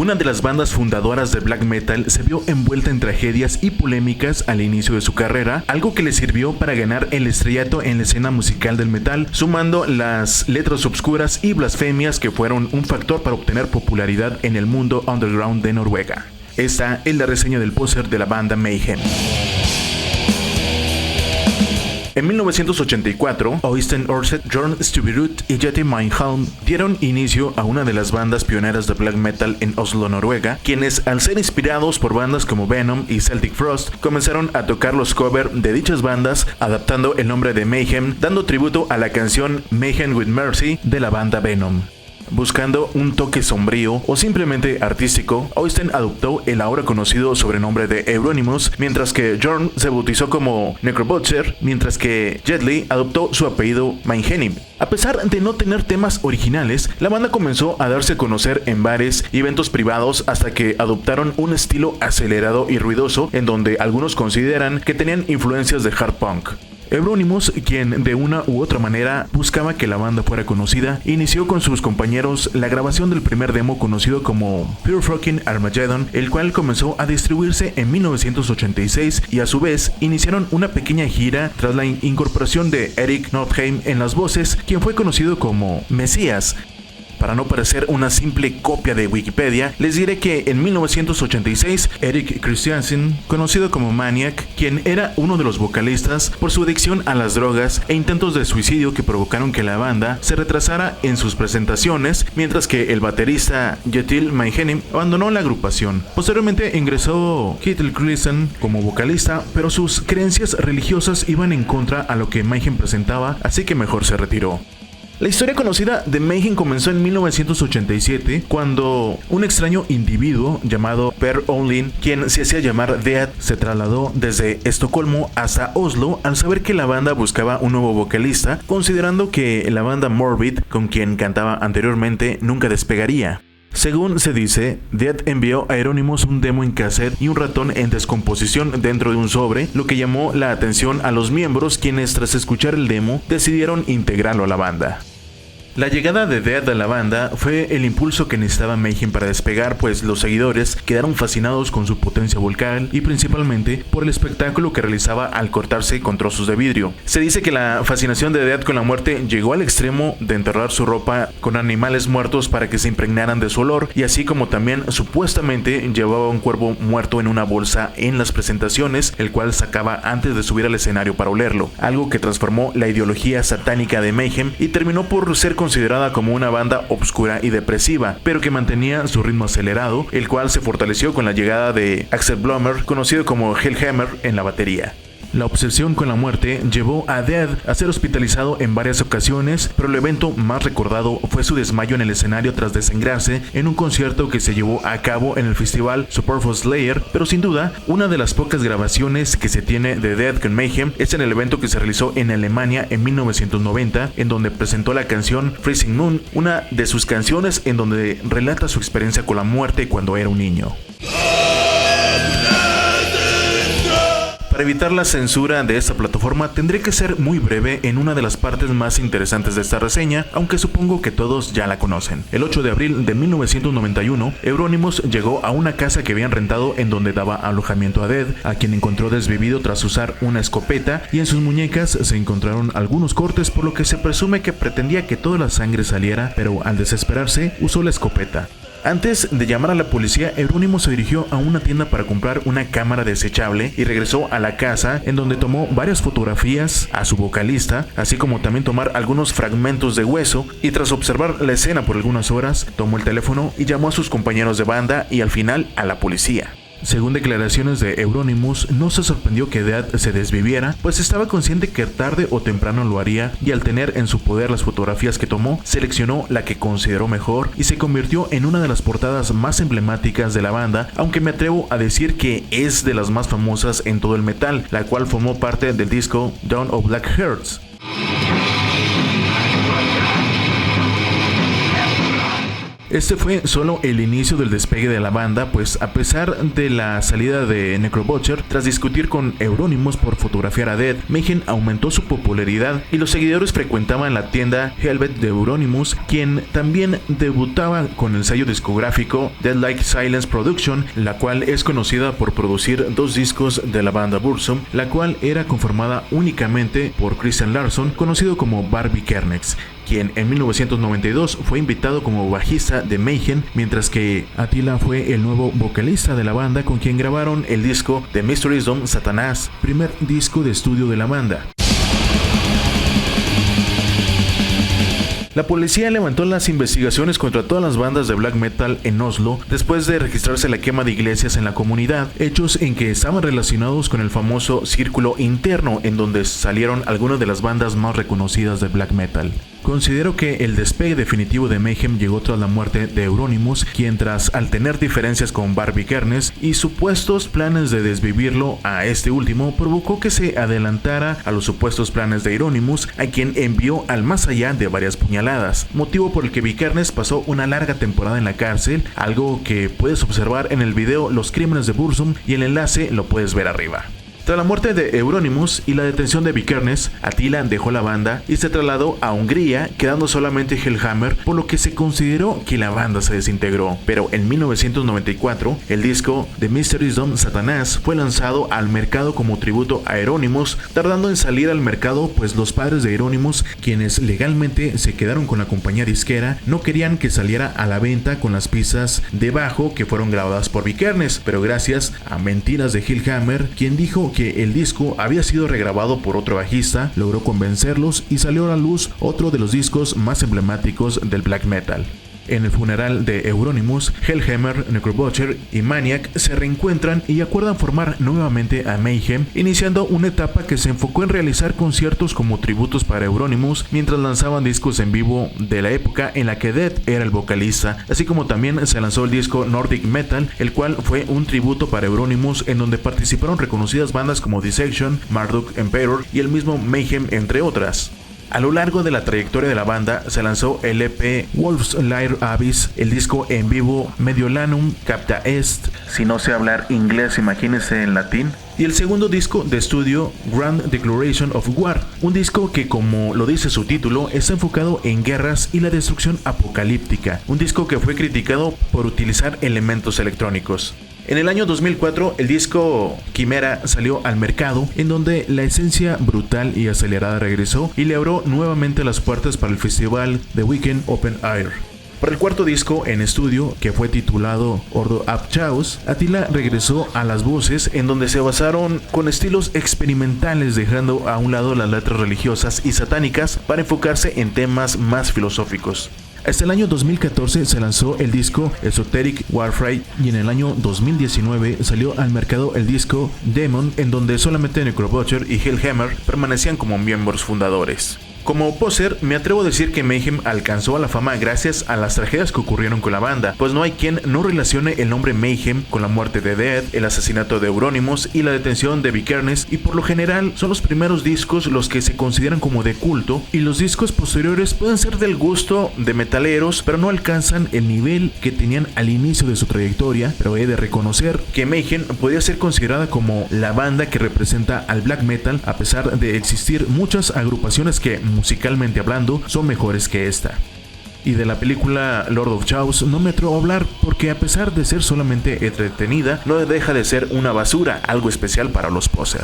Una de las bandas fundadoras del black metal se vio envuelta en tragedias y polémicas al inicio de su carrera, algo que le sirvió para ganar el estrellato en la escena musical del metal, sumando las letras obscuras y blasfemias que fueron un factor para obtener popularidad en el mundo underground de Noruega. Esta es la reseña del póster de la banda Mayhem. En 1984, Øystein Aarseth, Jørn Stubberud y Jette Meinholm dieron inicio a una de las bandas pioneras de black metal en Oslo, Noruega, quienes, al ser inspirados por bandas como Venom y Celtic Frost, comenzaron a tocar los covers de dichas bandas, adaptando el nombre de Mayhem, dando tributo a la canción Mayhem with Mercy de la banda Venom. Buscando un toque sombrío o simplemente artístico, Øystein adoptó el ahora conocido sobrenombre de Euronymous, mientras que Jørn se bautizó como Necrobutcher, mientras que Jette adoptó su apellido Meinheim. A pesar de no tener temas originales, la banda comenzó a darse a conocer en bares y eventos privados hasta que adoptaron un estilo acelerado y ruidoso en donde algunos consideran que tenían influencias de hard punk. Euronymous, quien de una u otra manera buscaba que la banda fuera conocida, inició con sus compañeros la grabación del primer demo conocido como Pure Fucking Armageddon, el cual comenzó a distribuirse en 1986 y a su vez iniciaron una pequeña gira tras la incorporación de Erik Nordheim en las voces, quien fue conocido como Mesías. Para no parecer una simple copia de Wikipedia, les diré que en 1986, Erik Christiansen, conocido como Maniac, quien era uno de los vocalistas, por su adicción a las drogas e intentos de suicidio que provocaron que la banda se retrasara en sus presentaciones, mientras que el baterista Jette Meinheim abandonó la agrupación. Posteriormente ingresó Kjetil Knudsen como vocalista, pero sus creencias religiosas iban en contra a lo que Mayhem presentaba, así que mejor se retiró. La historia conocida de Mayhem comenzó en 1987, cuando un extraño individuo llamado Per Olin, quien se hacía llamar Dead, se trasladó desde Estocolmo hasta Oslo al saber que la banda buscaba un nuevo vocalista, considerando que la banda Morbid, con quien cantaba anteriormente, nunca despegaría. Según se dice, Dead envió a Euronymous un demo en cassette y un ratón en descomposición dentro de un sobre, lo que llamó la atención a los miembros, quienes tras escuchar el demo decidieron integrarlo a la banda. La llegada de Dead a la banda fue el impulso que necesitaba Mayhem para despegar, pues los seguidores quedaron fascinados con su potencia vocal y principalmente por el espectáculo que realizaba al cortarse con trozos de vidrio. Se dice que la fascinación de Dead con la muerte llegó al extremo de enterrar su ropa con animales muertos para que se impregnaran de su olor, y así como también supuestamente llevaba un cuervo muerto en una bolsa en las presentaciones, el cual sacaba antes de subir al escenario para olerlo, algo que transformó la ideología satánica de Mayhem y terminó por ser considerada como una banda obscura y depresiva, pero que mantenía su ritmo acelerado, el cual se fortaleció con la llegada de Axel Blommer, conocido como Hellhammer, en la batería. La obsesión con la muerte llevó a Dead a ser hospitalizado en varias ocasiones, pero el evento más recordado fue su desmayo en el escenario tras desangrarse en un concierto que se llevó a cabo en el festival Superfluous Slayer, pero sin duda, una de las pocas grabaciones que se tiene de Dead con Mayhem es en el evento que se realizó en Alemania en 1990, en donde presentó la canción Freezing Moon, una de sus canciones en donde relata su experiencia con la muerte cuando era un niño. Para evitar la censura de esta plataforma tendré que ser muy breve en una de las partes más interesantes de esta reseña, aunque supongo que todos ya la conocen. El 8 de abril de 1991, Euronymous llegó a una casa que habían rentado en donde daba alojamiento a Dead, a quien encontró desvivido tras usar una escopeta, y en sus muñecas se encontraron algunos cortes, por lo que se presume que pretendía que toda la sangre saliera, pero al desesperarse usó la escopeta. Antes de llamar a la policía, Euronymous se dirigió a una tienda para comprar una cámara desechable y regresó a la casa, en donde tomó varias fotografías a su vocalista, así como también tomar algunos fragmentos de hueso, y tras observar la escena por algunas horas, tomó el teléfono y llamó a sus compañeros de banda y al final a la policía. Según declaraciones de Euronymous, no se sorprendió que Dead se desviviera, pues estaba consciente que tarde o temprano lo haría, y al tener en su poder las fotografías que tomó, seleccionó la que consideró mejor y se convirtió en una de las portadas más emblemáticas de la banda, aunque me atrevo a decir que es de las más famosas en todo el metal, la cual formó parte del disco Dawn of Black Hearts. Este fue solo el inicio del despegue de la banda, pues a pesar de la salida de Necrobutcher, tras discutir con Euronymous por fotografiar a Dead, Mayhem aumentó su popularidad y los seguidores frecuentaban la tienda Hellbent de Euronymous, quien también debutaba con el sello discográfico Dead Like Silence Production, la cual es conocida por producir 2 discos de la banda Burzum, la cual era conformada únicamente por Christian Larsson, conocido como Barbie Kernex, quien en 1992 fue invitado como bajista de Mayhem, mientras que Attila fue el nuevo vocalista de la banda, con quien grabaron el disco The Mysteries of Satanas, primer disco de estudio de la banda. La policía levantó las investigaciones contra todas las bandas de black metal en Oslo después de registrarse la quema de iglesias en la comunidad, hechos en que estaban relacionados con el famoso círculo interno en donde salieron algunas de las bandas más reconocidas de black metal. Considero que el despegue definitivo de Mayhem llegó tras la muerte de Euronymous, quien tras al tener diferencias con Barbie Kernes y supuestos planes de desvivirlo a este último, provocó que se adelantara a los supuestos planes de Euronymous, a quien envió al más allá de varias puñaladas, motivo por el que Vikernes pasó una larga temporada en la cárcel, algo que puedes observar en el video Los Crímenes de Burzum, y el enlace lo puedes ver arriba. Tras la muerte de Euronymous y la detención de Vikernes, Attila dejó la banda y se trasladó a Hungría, quedando solamente Hellhammer, por lo que se consideró que la banda se desintegró. Pero en 1994, el disco The Mysteries of Satanas fue lanzado al mercado como tributo a Euronymous, tardando en salir al mercado pues los padres de Euronymous, quienes legalmente se quedaron con la compañía disquera, no querían que saliera a la venta con las pistas de bajo que fueron grabadas por Vikernes, pero gracias a mentiras de Hellhammer, quien dijo que el disco había sido regrabado por otro bajista, logró convencerlos y salió a la luz otro de los discos más emblemáticos del black metal. En el funeral de Euronymous, Hellhammer, Necrobutcher y Maniac se reencuentran y acuerdan formar nuevamente a Mayhem, iniciando una etapa que se enfocó en realizar conciertos como tributos para Euronymous, mientras lanzaban discos en vivo de la época en la que Dead era el vocalista, así como también se lanzó el disco Nordic Metal, el cual fue un tributo para Euronymous, en donde participaron reconocidas bandas como Dissection, Marduk Emperor y el mismo Mayhem, entre otras. A lo largo de la trayectoria de la banda se lanzó el EP Wolf's Lair Abyss, el disco en vivo Mediolanum Capta Est, si no sé hablar inglés imagínense en latín, y el segundo disco de estudio Grand Declaration of War, un disco que, como lo dice su título, está enfocado en guerras y la destrucción apocalíptica, un disco que fue criticado por utilizar elementos electrónicos. En el año 2004, el disco Quimera salió al mercado, en donde la esencia brutal y acelerada regresó y le abrió nuevamente las puertas para el festival The Weekend Open Air. Para el cuarto disco en estudio, que fue titulado Ordo ab Chaos, Attila regresó a las voces, en donde se basaron con estilos experimentales, dejando a un lado las letras religiosas y satánicas para enfocarse en temas más filosóficos. Hasta el año 2014 se lanzó el disco Esoteric Warfare y en el año 2019 salió al mercado el disco Demon, en donde solamente Necrobutcher y Hellhammer permanecían como miembros fundadores. Como poser, me atrevo a decir que Mayhem alcanzó a la fama gracias a las tragedias que ocurrieron con la banda, pues no hay quien no relacione el nombre Mayhem con la muerte de Dead, el asesinato de Euronymous y la detención de Vikernes, y por lo general son los primeros discos los que se consideran como de culto, y los discos posteriores pueden ser del gusto de metaleros, pero no alcanzan el nivel que tenían al inicio de su trayectoria. Pero he de reconocer que Mayhem podría ser considerada como la banda que representa al black metal, a pesar de existir muchas agrupaciones que, musicalmente hablando, son mejores que esta. Y de la película Lord of Chaos no me atrevo a hablar, porque a pesar de ser solamente entretenida, no deja de ser una basura, algo especial para los poser.